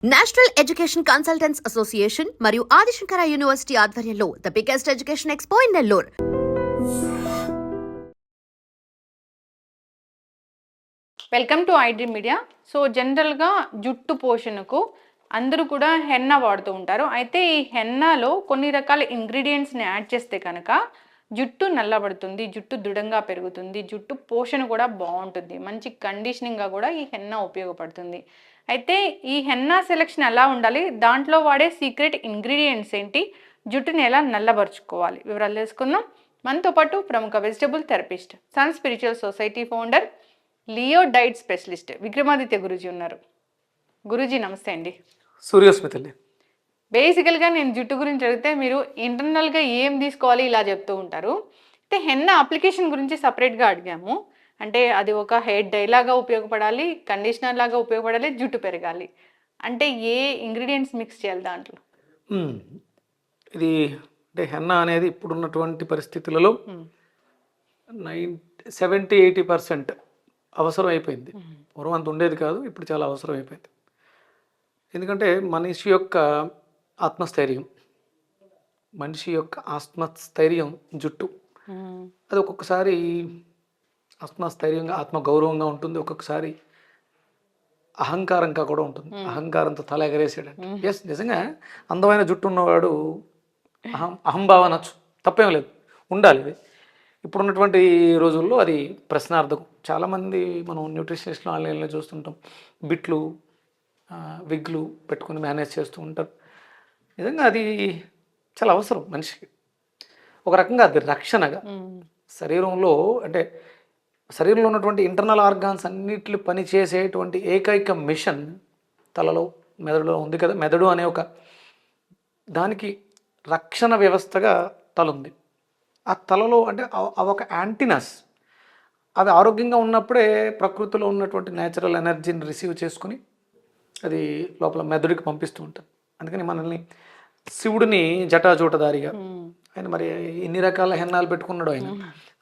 National education consultants association మరియు Adi Shankara university ఆధ్వర్యంలో the biggest education expo in Nellore. Welcome to iDream media. So జనరల్గా జుట్టు పోషణకు అందరూ కూడా హెన్నా వాడుతూ ఉంటారు. అయితే ఈ హెన్నాలో కొన్ని రకాల ఇంగ్రీడియంట్స్ని యాడ్ చేస్తే కనుక జుట్టు నల్లబడుతుంది, జుట్టు దృఢంగా పెరుగుతుంది, జుట్టు పోషణ కూడా బాగుంటుంది, మంచి కండిషనింగ్గా కూడా ఈ హెన్నా ఉపయోగపడుతుంది. అయితే ఈ హెన్నా సెలెక్షన్ ఎలా ఉండాలి, దాంట్లో వాడే సీక్రెట్ ఇంగ్రీడియంట్స్ ఏంటి, జుట్టుని ఎలా నల్లబరుచుకోవాలి, వివరాలు తెలుసుకుందాం. మనతో పాటు ప్రముఖ vegetable therapist, sun spiritual society founder, లియో డైట్ స్పెషలిస్ట్ విక్రమాదిత్య గురూజీ ఉన్నారు. గురూజీ నమస్తే అండి. సూర్యోస్మితల్లి. బేసికల్గా నేను జుట్టు గురించి అడిగితే మీరు ఇంటర్నల్గా ఏం తీసుకోవాలి ఇలా చెప్తూ ఉంటారు. అయితే హెన్నా అప్లికేషన్ గురించి సపరేట్గా అడిగాము. అంటే అది ఒక హెయిర్ డై లాగా ఉపయోగపడాలి, కండిషనర్ లాగా ఉపయోగపడాలి, జుట్టు పెరగాలి. అంటే ఏ ఇంగ్రీడియంట్స్ మిక్స్ చేయాలి దాంట్లో? ఇది అంటే హెన్నా అనేది ఇప్పుడున్నటువంటి పరిస్థితులలో 70-80% అవసరం అయిపోయింది. పూర్వం అంత ఉండేది కాదు, ఇప్పుడు చాలా అవసరం అయిపోయింది. ఎందుకంటే మనిషి యొక్క ఆత్మస్థైర్యం, జుట్టు అది ఒక్కొక్కసారి ఆత్మస్థైర్యంగా ఆత్మగౌరవంగా ఉంటుంది, ఒక్కొక్కసారి అహంకారంగా కూడా ఉంటుంది. అహంకారంతో తల ఎగరేసాడంటే ఎస్, నిజంగా అందమైన జుట్టు ఉన్నవాడు అహంభావ అనొచ్చు, తప్పేం లేదు, ఉండాలి. ఇది ఇప్పుడున్నటువంటి రోజుల్లో అది ప్రశ్నార్థకం. చాలామంది మనం న్యూట్రిషనిస్ట్లో ఆన్లైన్లో చూస్తుంటాం, బిట్లు విగ్లు పెట్టుకుని మేనేజ్ చేస్తూ ఉంటారు. నిజంగా అది చాలా అవసరం మనిషికి. ఒక రకంగా అది రక్షణగా శరీరంలో, అంటే శరీరంలో ఉన్నటువంటి ఇంటర్నల్ ఆర్గాన్స్ అన్నిటిని పనిచేసేటువంటి ఏకైక మిషన్ తలలో, మెదడులో ఉంది కదా. మెదడు అనే ఒక దానికి రక్షణ వ్యవస్థగా తల ఉంది. ఆ తలలో అంటే ఒక యాంటీనస్, అవి ఆరోగ్యంగా ఉన్నప్పుడే ప్రకృతిలో ఉన్నటువంటి న్యాచురల్ ఎనర్జీని రిసీవ్ చేసుకుని అది లోపల మెదడుకి పంపిస్తూ ఉంటుంది. అందుకని మనల్ని శివుడిని జటాజూటదారిగా, ఆయన మరి ఎన్ని రకాల హెన్నాలు పెట్టుకున్నాడు, ఆయన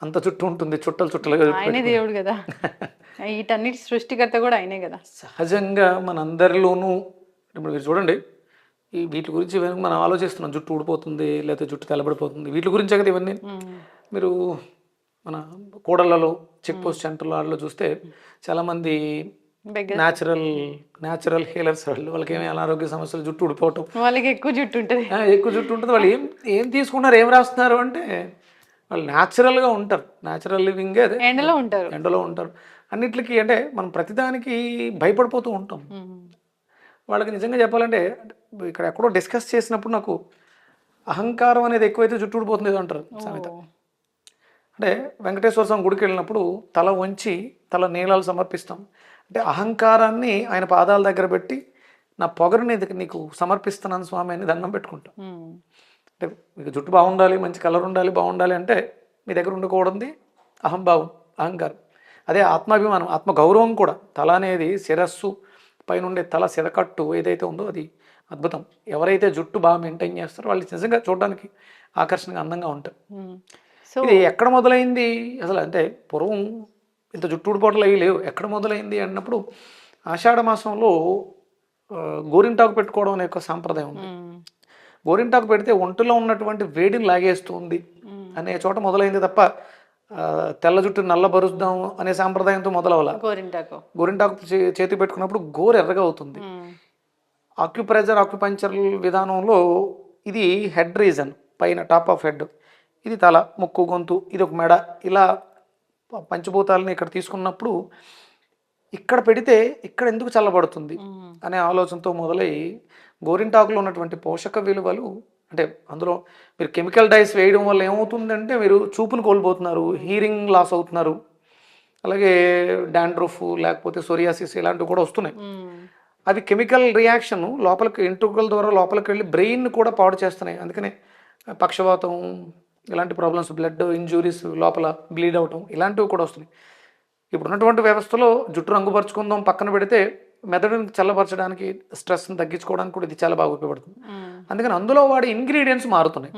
అంత చుట్టూ ఉంటుంది, చుట్టలుగా ఆయనే దేవుడు కదా, వీటన్నిటి సృష్టికర్త కూడా ఆయనే కదా. సహజంగా మనందరిలోనూ ఇప్పుడు మీరు చూడండి, ఈ వీటి గురించి మనం ఆలోచిస్తున్నాం, జుట్టు ఊడిపోతుంది లేకపోతే జుట్టు తెల్లబడిపోతుంది, వీటి గురించే కదా ఇవన్నీ. మీరు మన కూడళ్లలో చెక్ పోస్ట్ సెంటర్లో వాళ్ళలో చూస్తే చాలామంది న్యాచురల్ హీలర్స్, వాళ్ళకి ఏమి అనారోగ్య సమస్యలు, జుట్టు ఊడిపోవటం, వాళ్ళకి ఎక్కువ జుట్టు ఉంటుంది. వాళ్ళు ఏం తీసుకున్నారు, ఏం రాస్తున్నారు అంటే వాళ్ళు న్యాచురల్గా ఉంటారు, న్యాచురల్ లివింగే, ఎండలో ఉంటారు అన్నిటికీ. అంటే మనం ప్రతిదానికి భయపడిపోతూ ఉంటాం. వాళ్ళకి నిజంగా చెప్పాలంటే ఇక్కడ ఎక్కడో డిస్కస్ చేసినప్పుడు నాకు అహంకారం అనేది ఎక్కువైతే జుట్టు ఊడిపోతుంది అంటారు సామెత. అంటే వెంకటేశ్వర స్వామి గుడికి వెళ్ళినప్పుడు తల వంచి తల నీళ్ళాలు సమర్పిస్తాం. అంటే అహంకారాన్ని ఆయన పాదాల దగ్గర పెట్టి, నా పొగరుని నీకు సమర్పిస్తున్నాను స్వామి అని దండం పెట్టుకుంటాం. అంటే మీకు జుట్టు బాగుండాలి, మంచి కలర్ ఉండాలి, బాగుండాలి అంటే మీ దగ్గర ఉండకూడదు అహంభావం, అహంకారం. అదే ఆత్మాభిమానం, ఆత్మగౌరవం కూడా. తల అనేది శిరస్సు పైన ఉండే తల సిరకట్టు ఏదైతే ఉందో అది అద్భుతం. ఎవరైతే జుట్టు బాగా మెయింటైన్ చేస్తారో వాళ్ళు నిజంగా చూడడానికి ఆకర్షణగా, అందంగా ఉంటారు. ఇది ఎక్కడ మొదలైంది అసలు అంటే, పూర్వం ఇంత జుట్టు ఊడిపోవట్లు అవి లేవు. ఎక్కడ మొదలైంది అన్నప్పుడు ఆషాఢ మాసంలో గోరింటాకు పెట్టుకోవడం అనే ఒక సాంప్రదాయం ఉంది. గోరింటాకు పెడితే ఒంటిలో ఉన్నటువంటి వేడిని లాగేస్తుంది అనే చోట మొదలైంది తప్ప తెల్ల జుట్టు నల్లబరుద్దాం అనే సాంప్రదాయంతో మొదలవ్వాలి. గోరింటాకు చేతి పెట్టుకున్నప్పుడు గోరు ఎర్రగా అవుతుంది. ఆక్యుపంచర్ విధానంలో ఇది హెడ్ రీజన్, పైన టాప్ ఆఫ్ హెడ్, ఇది తల, ముక్కు, గొంతు, ఇది ఒక మెడ, ఇలా పంచభూతాలని ఇక్కడ తీసుకున్నప్పుడు ఇక్కడ పెడితే ఇక్కడ ఎందుకు చల్లబడుతుంది అనే ఆలోచనతో మొదలై గోరింటాకులో ఉన్నటువంటి పోషక విలువలు, అంటే అందులో మీరు కెమికల్ డైస్ వేయడం వల్ల ఏమవుతుందంటే మీరు చూపును కోల్పోతున్నారు, హీరింగ్ లాస్ అవుతున్నారు, అలాగే డాండ్రఫ్ లేకపోతే సోరియాసిస్ ఇలాంటివి కూడా వస్తున్నాయి. అవి కెమికల్ రియాక్షన్ లోపలికి ఎంట్రుకల ద్వారా లోపలికి వెళ్ళి బ్రెయిన్ కూడా పాడు చేస్తున్నాయి. అందుకనే పక్షవాతం ఇలాంటి ప్రాబ్లమ్స్, బ్లడ్ ఇంజురీస్, లోపల బ్లీడ్ అవటం ఇలాంటివి కూడా వస్తున్నాయి. ఇప్పుడు ఉన్నటువంటి వ్యవస్థలో జుట్టు రంగుపరుచుకుందాం పక్కన పెడితే, మెదడుని చల్లపరచడానికి, స్ట్రెస్ని తగ్గించుకోవడానికి కూడా ఇది చాలా బాగా ఉపయోగపడుతుంది. అందుకని అందులో వాడి ఇంగ్రీడియంట్స్ మారుతున్నాయి.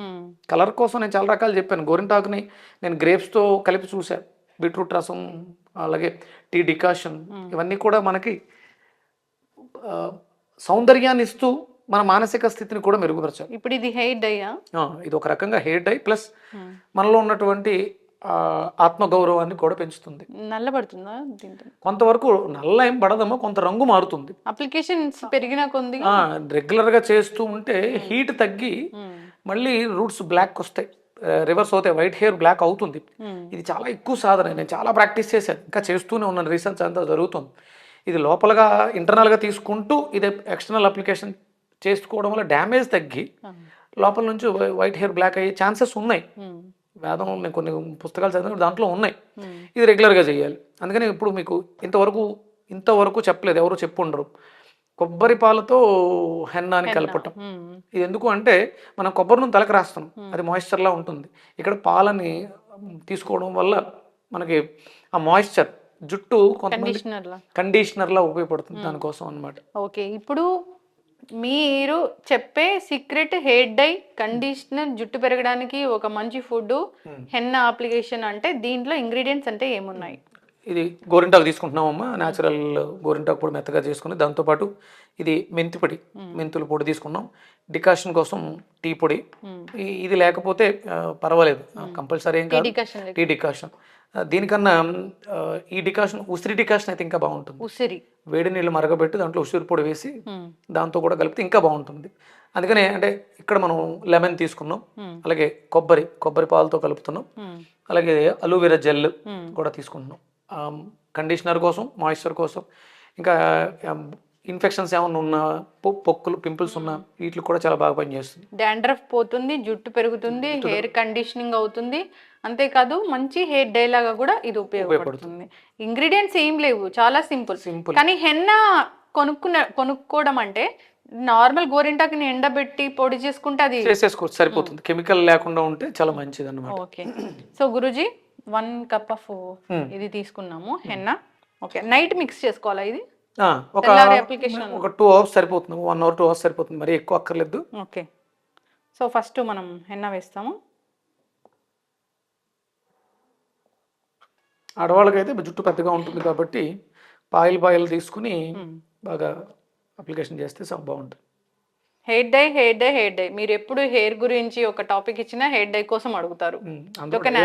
కలర్ కోసం నేను చాలా రకాలు చెప్పాను. గోరింటాకుని నేను గ్రేప్స్తో కలిపి చూశాను, బీట్రూట్ రసం, అలాగే టీ డికాషన్, ఇవన్నీ కూడా మనకి సౌందర్యాన్ని ఇస్తూ మన మానసిక స్థితిని కూడా మెరుగుపరచాలి. ఇప్పుడు ఇది హెయిర్ డైయా? ఇది ఒక రకంగా హెయిర్ డై ప్లస్ మనలో ఉన్నటువంటి ఆత్మగౌరవాన్ని కూడా పెంచుతుంది. నల్లబడుతుందా దీంతో? కొంతవరకు నల్ల ఏం పడదమ్మా, కొంత రంగు మారుతుంది. అప్లికేషన్స్ పెరిగిన కొంది రెగ్యులర్గా చేస్తూ ఉంటే హీట్ తగ్గి మళ్ళీ రూట్స్ బ్లాక్ వస్తాయి, రివర్స్ అవుతాయి, వైట్ హెయిర్ బ్లాక్ అవుతుంది. ఇది చాలా ఎక్కువ సాధన, నేను చాలా ప్రాక్టీస్ చేశాను, ఇంకా చేస్తూనే ఉన్నాను, రీసెర్చ్ అంతా జరుగుతుంది. ఇది లోపలగా ఇంటర్నల్గా తీసుకుంటూ ఇది ఎక్స్టర్నల్ అప్లికేషన్ చేసుకోవడం వల్ల డ్యామేజ్ తగ్గి లోపల నుంచి వైట్ హెయిర్ బ్లాక్ అయ్యే ఛాన్సెస్ ఉన్నాయి. వేదం నేను కొన్ని పుస్తకాలు చదివిన దాంట్లో ఉన్నాయి. ఇది రెగ్యులర్గా చేయాలి. అందుకని ఇప్పుడు మీకు ఇంతవరకు చెప్పలేదు, ఎవరు చెప్పుండరు, కొబ్బరి పాలతో హెన్నాని కలపటం. ఇది ఎందుకు అంటే మనం కొబ్బరి నూనె తలకు రాస్తున్నాం, అది మాయిశ్చర్లా ఉంటుంది. ఇక్కడ పాలని తీసుకోవడం వల్ల మనకి ఆ మాయిశ్చర్ జుట్టు కండిషనర్లా ఉపయోగపడుతుంది, దానికోసం అన్నమాట. ఓకే, ఇప్పుడు మీరు చెప్పే సీక్రెట్ హెయిర్ డై, కండిషనర్, జుట్టు పెరగడానికి ఒక మంచి ఫుడ్, హెన్నా అప్లికేషన్ అంటే దీంట్లో ఇంగ్రీడియంట్స్ అంటే ఏమున్నాయి? ఇది గోరింటాకు తీసుకుంటున్నామమ్మా, న్యాచురల్ గోరింటాకు పొడి మెత్తగా చేసుకుని, దాంతోపాటు ఇది మెంతి పొడి, మెంతుల పొడి తీసుకున్నాం. డికాషన్ కోసం టీ పొడి, ఇది లేకపోతే పర్వాలేదు, కంపల్సరీ ఏం కాదు, టీ డికాషన్. దీనికన్నా ఈ డికాషన్ ఉసిరి డికాషన్ అయితే ఇంకా బాగుంటుంది. ఉసిరి వేడి నీళ్ళు మరగబెట్టి దాంట్లో ఉసిరి పొడి వేసి దాంతో కూడా కలిపితే ఇంకా బాగుంటుంది. అందుకనే అంటే ఇక్కడ మనం లెమన్ తీసుకున్నాం, అలాగే కొబ్బరి పాలతో కలుపుతున్నాం, అలాగే అలోవెరా జెల్ కూడా తీసుకుంటున్నాం. కండిషనర్ కోసం, మాయిశ్చర్ కోసం, ఇంకా ఇన్ఫెక్షన్స్ ఏమైనా ఉన్నా, పొక్కులు, పింపుల్స్ ఉన్నా వీటికి కూడా చాలా బాగా పనిచేస్తుంది. డాండ్రఫ్ పోతుంది, జుట్టు పెరుగుతుంది, హెయిర్ కండిషనింగ్ అవుతుంది. అంతేకాదు మంచి హెయిర్ డై లాగా కూడా ఇది ఉపయోగపడుతుంది. ఇంగ్రీడియంట్స్ ఏం లేవు, చాలా సింపుల్. కానీ హెన్నా కొనుక్కోవడం అంటే నార్మల్ గోరింటాకుని ఎండబెట్టి పొడి చేసుకుంటే అది చేసేసుకోవచ్చు, సరిపోతుంది. కెమికల్ లేకుండా ఉంటే చాలా మంచిది అన్నమాట. Okay, so Guruji 1 cup of ఇది తీసుకున్నాము హెన్నా. ఓకే, నైట్ మిక్స్ చేసుకోవాలా ఇది? ఒక 2 అవర్స్ సరిపోతుంది, 1 అవర్ 2 అవర్స్ సరిపోతుంది, మరి ఎక్కువ అక్కర్లేదు. ఓకే, సో ఫస్ట్ మనం హెన్నా వేస్తాము. ఆడవాళ్ళకైతే జుట్టు పెద్దగా ఉంటుంది కాబట్టి పాయలు తీసుకుని బాగా అప్లికేషన్ చేస్తే బాగుంటుంది. హెయిర్ డై మీరు ఎప్పుడు హెయిర్ గురించి ఒక టాపిక్ ఇచ్చినా హెయిర్ డై కోసం అడుగుతారు,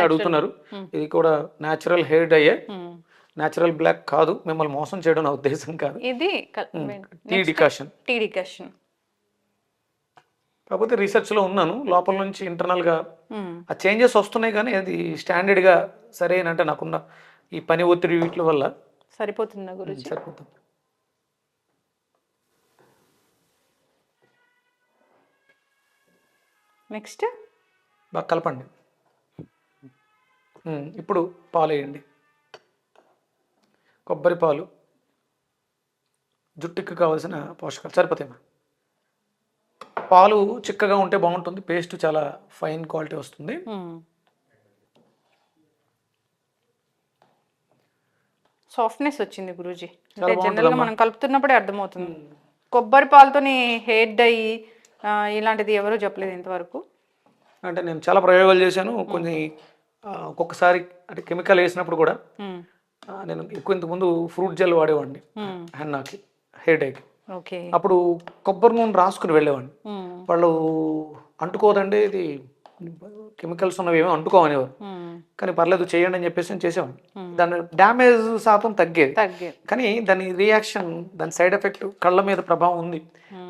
అడుగుతున్నారు. ఇది కూడా natural hair dye, natural black కాదు, మిమ్మల్ని మోసం చేయడం నా ఉద్దేశం కాదు. ఇది టీ డికాషన్. కాకపోతే రీసెర్చ్లో ఉన్నాను, లోపల నుంచి ఇంటర్నల్గా ఆ చేంజెస్ వస్తున్నాయి, కానీ అది స్టాండర్డ్గా సరేనంటే నాకున్న ఈ పని ఒత్తిడి వీటి వల్ల సరిపోతుందా గురించి? సరిపోతుంది. నెక్స్ట్ బాగా కలపండి. ఇప్పుడు పాలు వేయండి, కొబ్బరి పాలు, జుట్టుకి కావాల్సిన పోషకాలు సరిపోతాయి. పాలు చిక్కగా ఉంటే బాగుంటుంది, పేస్ట్ చాలా ఫైన్ క్వాలిటీ వస్తుంది. సాఫ్ట్నెస్ వచ్చింది గురూజీ, అంటే జనరల్గా మనం కలుపుతున్నప్పుడే అర్థమవుతుంది. కొబ్బరి పాలతోని హెయిర్ డై ఇలాంటిది ఎవరూ చెప్పలేదు ఇంతవరకు. అంటే నేను చాలా ప్రయోగాలు చేశాను, కొన్ని ఒక్కొక్కసారి అంటే కెమికల్ వేసినప్పుడు కూడా నేను ఎక్కువ ఇంతకుముందు ఫ్రూట్ జెల్ వాడేవాడిని హెన్నాకి, హెయిర్ డైకి. అప్పుడు కొబ్బరి నూనె రాసుకుని వెళ్ళేవాడిని, వాళ్ళు అంటుకోదండి, ఇది కెమికల్స్ ఉన్నవి ఏమో అంటుకోవనేవారు, కానీ పర్లేదు చేయండి అని చెప్పేసి నేను చేసేవాడిని. దాని డ్యామేజ్ శాతం తగ్గేది, కానీ దాని రియాక్షన్, దాని సైడ్ ఎఫెక్ట్ కళ్ళ మీద ప్రభావం ఉంది.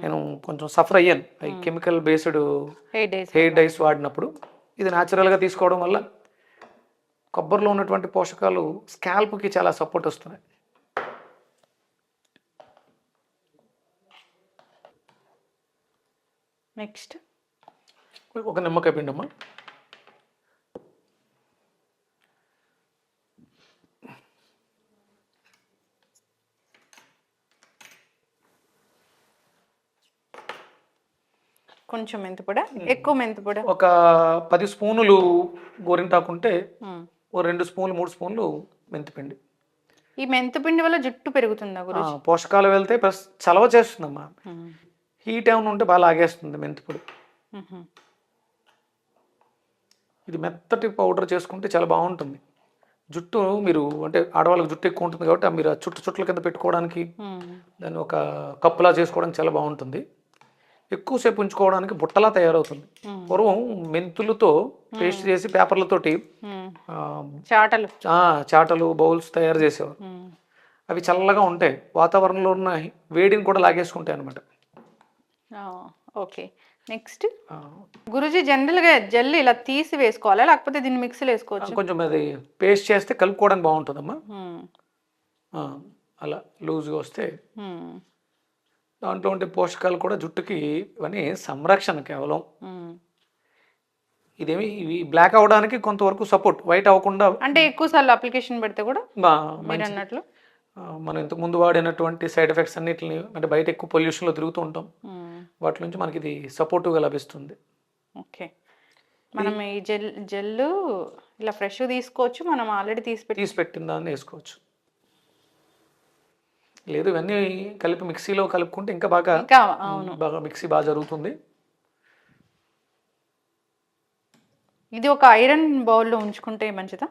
నేను కొంచెం సఫర్ అయ్యాను ఈ కెమికల్ బేస్డ్ హెయిర్ డైస్ వాడినప్పుడు. ఇది న్యాచురల్గా తీసుకోవడం వల్ల కొబ్బరిలో ఉన్నటువంటి పోషకాలు స్కాల్ప్కి చాలా సపోర్ట్ వస్తున్నాయి. నెక్స్ట్ ఒక నిమ్మకాయ పిండమ్మా, కొంచెం మెంతిపొడి, ఎక్కువ మెంతిపొడి, ఒక 10 స్పూనులు గోరింటాకుంటే 2 స్పూన్లు 3 స్పూన్లు మెంతిపిండి. ఈ మెంతిపిండి వల్ల జుట్టు పెరుగుతుందా గురించి? పోషకాలు వెళ్తే ప్లస్ చలవ చేస్తుందమ్మా, హీట్ ఏమైనా ఉంటే బాగా లాగేస్తుంది మెంతిపొడి. ఇది మెత్తటి పౌడర్ చేసుకుంటే చాలా బాగుంటుంది. జుట్టు మీరు అంటే ఆడవాళ్ళకి జుట్టు ఎక్కువ ఉంటుంది కాబట్టి మీరు ఆ చుట్ల కింద పెట్టుకోవడానికి దాన్ని ఒక కప్పులా చేసుకోవడానికి చాలా బాగుంటుంది. ఎక్కువసేపు ఉంచుకోవడానికి బుట్టలా తయారవుతుంది. పూర్వం మెంతులతో పేస్ట్ చేసి పేపర్లతోటి చాటలు బౌల్స్ తయారు చేసేవారు. అవి చల్లగా ఉంటాయి, వాతావరణంలో ఉన్న వేడిని కూడా లాగేసుకుంటాయి అనమాట. ఓకే, నెక్స్ట్ గురుజీ జనరల్గా జెల్ ఇలా తీసి వేసుకోవాలా లేకపోతే దీన్ని మిక్సీలో వేసుకోవచ్చు? కొంచెం అది పేస్ట్ చేస్తే కలుపుకోవడానికి బాగుంటుందమ్మా. అలా లూజ్గా వస్తే దాంట్లో ఉండే పోషకాలు కూడా జుట్టుకి ఇవన్నీ సంరక్షణ కేవలం. ఇదేమి ఇవి బ్లాక్ అవడానికి కొంతవరకు సపోర్ట్, వైట్ అవ్వకుండా. అంటే ఎక్కువ సార్లు అప్లికేషన్ పెడితే కూడా మీరు అన్నట్లు మనం ఇంతకు ముందు వాడినటువంటి సైడ్ ఎఫెక్ట్స్ అన్నిటిని, అంటే బయట ఎక్కువ పొల్యూషన్లో తిరుగుతూ ఉంటాం, వాటి నుంచి మనకి ఇది సపోర్టివ్గా లభిస్తుంది. ఓకే, మనం ఈ జెల్ ఇలా ఫ్రెష్ తీసుకోవచ్చు, మనం ఆల్రెడీ తీసి పెట్టిన దాన్ని వేసుకోవచ్చు. లేదు ఇవన్నీ కలిపి మిక్సీలో కలుపుకుంటే ఇంకా బాగా మిక్సీ బాగా జరుగుతుంది. ఇది ఒక ఐరన్ బౌల్లో ఉంచుకుంటే మంచిదా?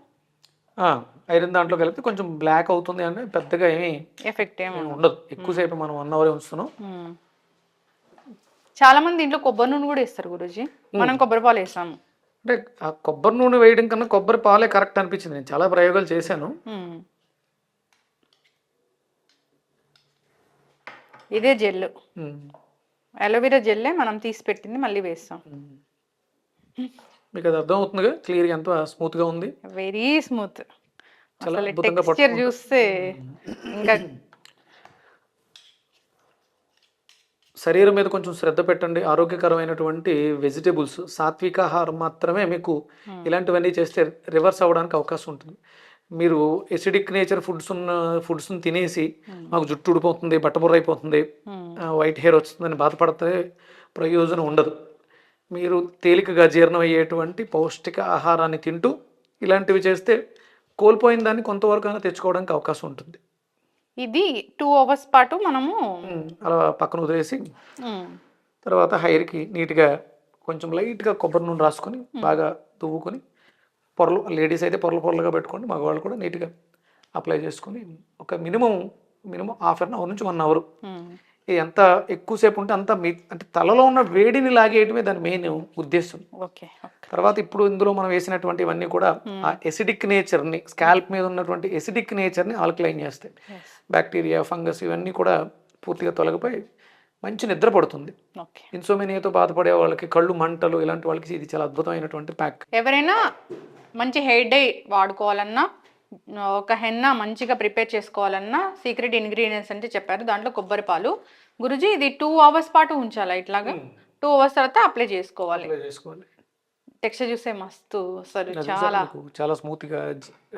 ఐరన్ దాంట్లో కలిపితే కొంచెం బ్లాక్ అవుతుంది, అంటే పెద్దగా ఏమీ ఎఫెక్ట్ ఏమి ఉండదు. ఎక్కువసేపు మనం 1 అవర్ ఉంచుతున్నాం. చాలా మంది ఇంట్లో కొబ్బరి నూనె కూడా వేస్తారు గురూజీ, మనం కొబ్బరి పాలు వేస్తాము. అంటే ఆ కొబ్బరి నూనె వేయడం కన్నా కొబ్బరి పాలే కరెక్ట్ అనిపించింది. నేను చాలా ప్రయోగాలు చేశాను. ఇదే జెల్, అలోవెరా జెల్లే మనం తీసి పెట్టింది మళ్ళీ వేస్తాం. మీకు అది అర్థం అవుతుందిగా క్లియర్గా, ఎంత స్మూత్గా ఉంది, వెరీ స్మూత్. అసలు టెక్స్చర్ చూస్తే ఇంకా. శరీరం మీద కొంచెం శ్రద్ధ పెట్టండి. ఆరోగ్యకరమైనటువంటి వెజిటేబుల్స్, సాత్విక ఆహారం మాత్రమే మీకు ఇలాంటివన్నీ చేస్తే రివర్స్ అవ్వడానికి అవకాశం ఉంటుంది. మీరు ఎసిడిక్ నేచర్ ఫుడ్స్ని తినేసి మాకు జుట్టు ఊడిపోతుంది, బట్టబుర్ర అయిపోతుంది, వైట్ హెయిర్ వస్తుందని బాధపడితే ప్రయోజనం ఉండదు. మీరు తేలికగా జీర్ణం అయ్యేటువంటి పౌష్టిక ఆహారాన్ని తింటూ ఇలాంటివి చేస్తే కోల్పోయిన దాన్ని కొంతవరకు అయినా తెచ్చుకోవడానికి అవకాశం ఉంటుంది. ఇది 2 అవర్స్ పాటు మనము అలా పక్కన వదిలేసి తర్వాత హెయిర్కి నీట్గా కొంచెం లైట్గా కొబ్బరి నూనె రాసుకొని బాగా దువ్వుకొని పొరలు, లేడీస్ అయితే పొరలుగా పెట్టుకోండి, మగవాళ్ళు కూడా నీట్గా అప్లై చేసుకొని ఒక మినిమం హాఫ్ అన్ అవర్ నుంచి 1 అవర్, ఎంత ఎక్కువసేపు ఉంటే అంత అంటే తలలో ఉన్న వేడిని లాగేయటమే దాని మెయిన్ ఉద్దేశం. తర్వాత ఇప్పుడు ఇందులో మనం వేసినటువంటి ఇవన్నీ కూడా ఆ ఎసిడిక్ నేచర్ని, స్కాల్ప్ మీద ఉన్నటువంటి ఎసిడిక్ నేచర్ని ఆల్కలైన్ చేస్తాయి. బ్యాక్టీరియా, ఫంగస్ ఇవన్నీ కూడా పూర్తిగా తొలగిపోయి మంచి నిద్ర పడుతుంది. ఇన్సోమేనియాతో బాధపడే వాళ్ళకి, కళ్ళు మంటలు ఇలాంటి వాళ్ళకి ఇది చాలా అద్భుతమైనటువంటి ప్యాక్. ఎవరైనా మంచి హెయిర్ డై వాడుకోవాలన్నా, ఒక హెన్నా మంచిగా ప్రిపేర్ చేసుకోవాలన్నా సీక్రెట్ ఇంగ్రీడియంట్స్ అంటే చెప్పారు. దాంట్లో కొబ్బరి పాలు. గురుజీ ఇది 2 అవర్స్ పాటు ఉంచాలా? ఇట్లాగా 2 అవర్స్ తర్వాత అప్లై చేసుకోవాలి. టెక్స్చర్ చూస్తే మస్తు, అసలు చాలా స్మూత్ గా,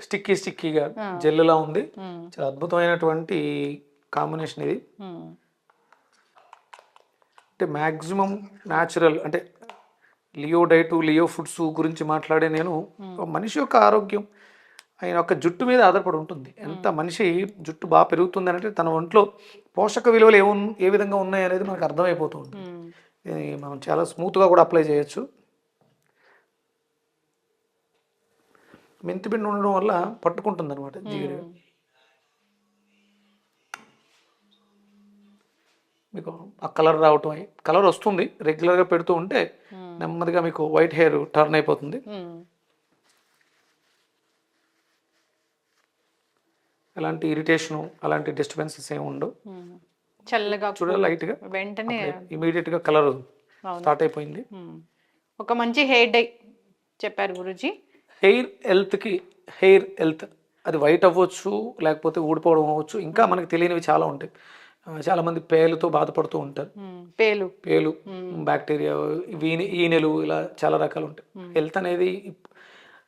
స్టిక్కీగా జెల్లులా ఉంది. చాలా అద్భుతమైనటువంటి కాంబినేషన్ ఇది. అంటే మ్యాక్సిమం న్యాచురల్, అంటే లియో డైటు, లియో ఫుడ్స్ గురించి మాట్లాడే నేను, మనిషి యొక్క ఆరోగ్యం ఆయన యొక్క జుట్టు మీద ఆధారపడి ఉంటుంది. ఎంత మనిషి జుట్టు బాగా పెరుగుతుంది అంటే తన ఒంట్లో పోషక విలువలు ఏ విధంగా ఉన్నాయి అనేది మనకు అర్థమైపోతూ ఉంటుంది. మనం చాలా స్మూత్గా కూడా అప్లై చేయొచ్చు. మెంతిపిండి ఉండడం వల్ల పట్టుకుంటుంది అనమాట జిగురు. మీకు ఆ కలర్ రావటం, కలర్ వస్తుంది రెగ్యులర్గా పెడుతూ ఉంటే నెమ్మదిగా మీకు వైట్ హెయిర్ టర్న్ అయిపోతుంది. ఎలాంటి ఇరిటేషను, అలాంటి డిస్టర్బెన్సెస్ ఏమి ఉండవు. చల్లగా చూడాలి, లైట్గా వెంటనే ఇమీడియట్గా కలర్ స్టార్ట్ అయిపోయింది. ఒక మంచి హెయిర్ డై చెప్పారు గురూజీ. హెయిర్ హెల్త్ అది వైట్ అవ్వచ్చు, లేకపోతే ఊడిపోవడం అవ్వచ్చు, ఇంకా మనకి తెలియనివి చాలా ఉంటాయి. చాలామంది పేలుతో బాధపడుతూ ఉంటారు. పేలు, బ్యాక్టీరియా, ఈనెలు, ఇలా చాలా రకాలు ఉంటాయి. హెల్త్ అనేది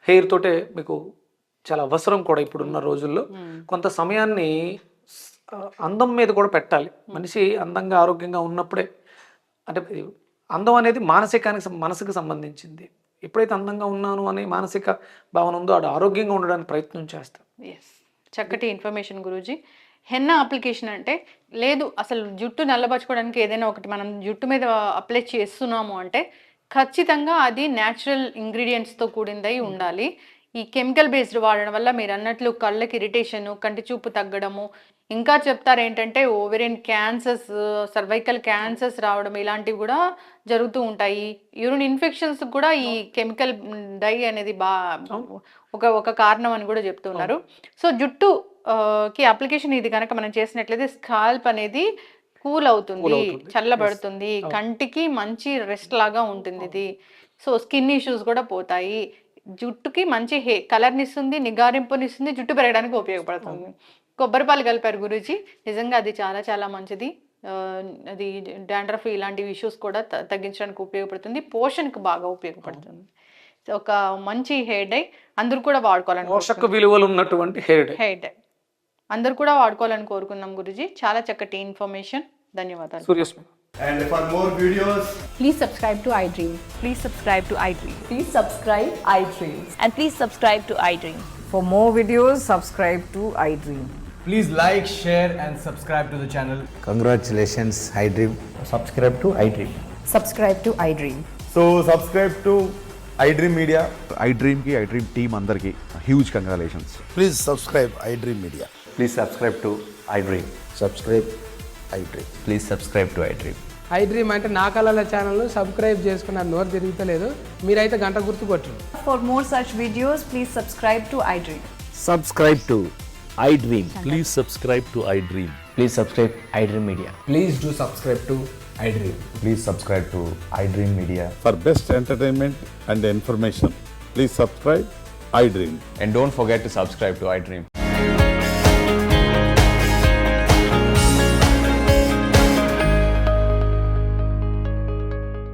హెయిర్ తోటే మీకు చాలా అవసరం కూడా ఇప్పుడున్న రోజుల్లో. కొంత సమయాన్ని అందం మీద కూడా పెట్టాలి. మనిషి అందంగా ఆరోగ్యంగా ఉన్నప్పుడే, అంటే అందం అనేది మనసుకు సంబంధించింది. ఎప్పుడైతే అందంగా ఉన్నాను అనే మానసిక భావన ఉందో ఆడు ఆరోగ్యంగా ఉండడానికి ప్రయత్నం చేస్తాం. చక్కటి ఇన్ఫర్మేషన్ గురూజీ. హెన్నా అప్లికేషన్ అంటే లేదు, అసలు జుట్టు నల్లబరుచుకోవడానికి ఏదైనా ఒకటి మనం జుట్టు మీద అప్లై చేస్తున్నాము అంటే ఖచ్చితంగా అది న్యాచురల్ ఇంగ్రీడియంట్స్తో కూడిందై ఉండాలి. ఈ కెమికల్ బేస్డ్ వాడడం వల్ల మీరు అన్నట్లు కళ్ళకి ఇరిటేషన్, కంటి చూపు తగ్గడము, ఇంకా చెప్తారు ఏంటంటే ఓవేరియన్ క్యాన్సర్స్, సర్వైకల్ క్యాన్సర్స్ రావడం ఇలాంటివి కూడా జరుగుతూ ఉంటాయి. యూరిన్ ఇన్ఫెక్షన్స్ కూడా ఈ కెమికల్ డై అనేది ఒక కారణం అని కూడా చెప్తున్నారు. సో జుట్టు కి అప్లికేషన్ ఇది కనుక మనం చేసినట్లయితే స్కాల్ప్ అనేది కూల్ అవుతుంది, చల్లబడుతుంది, కంటికి మంచి రెస్ట్ లాగా ఉంటుంది ఇది. సో స్కిన్ ఇష్యూస్ కూడా పోతాయి, జుట్టుకి మంచి కలర్ని ఇస్తుంది, నిగారింపునిస్తుంది, జుట్టు పెరగడానికి ఉపయోగపడుతుంది. కొబ్బరిపాలు కలిపారు గురూజీ, నిజంగా అది చాలా చాలా మంచిది. అది డాండ్రఫ్ ఇలాంటి ఇష్యూస్ కూడా తగ్గించడానికి ఉపయోగపడుతుంది, పోషణకు బాగా ఉపయోగపడుతుంది. ఒక మంచి హెయిర్ డై అందరూ కూడా వాడుకోవాలని, పోషక విలువలు ఉన్నటువంటి హెయిర్ డై అందరూ కూడా వాడుకోవాలని కోరుకున్నాం గురూజీ. చాలా చక్కటి ఇన్ఫర్మేషన్, ధన్యవాదాలు. సూర్యస్మి. And for more videos, Please subscribe to iDream. Please subscribe to iDream. Please subscribe iDream. And please subscribe to iDream. For more videos, subscribe to iDream. please like, share, and subscribe to the channel. Congratulations, iDream. Subscribe to iDream. Subscribe to iDream. So subscribe to iDream Media. iDream ki iDream team andarki huge congratulations. Please subscribe iDream Media. Please subscribe to iDream. Subscribe iDream. Please subscribe to iDream. iDream అంటే నా కళల channel subscribe చేసుకున్నారు, నోరు తిరుగుతలేదు, మీరైతే గంట గుర్తు కొట్టండి. For more such videos, please subscribe to iDream. Subscribe to iDream. Please subscribe to iDream. Please subscribe iDream Media. Please do subscribe to iDream. Please subscribe to iDream Media. For best entertainment and information, please subscribe iDream. And don't forget to subscribe to iDream.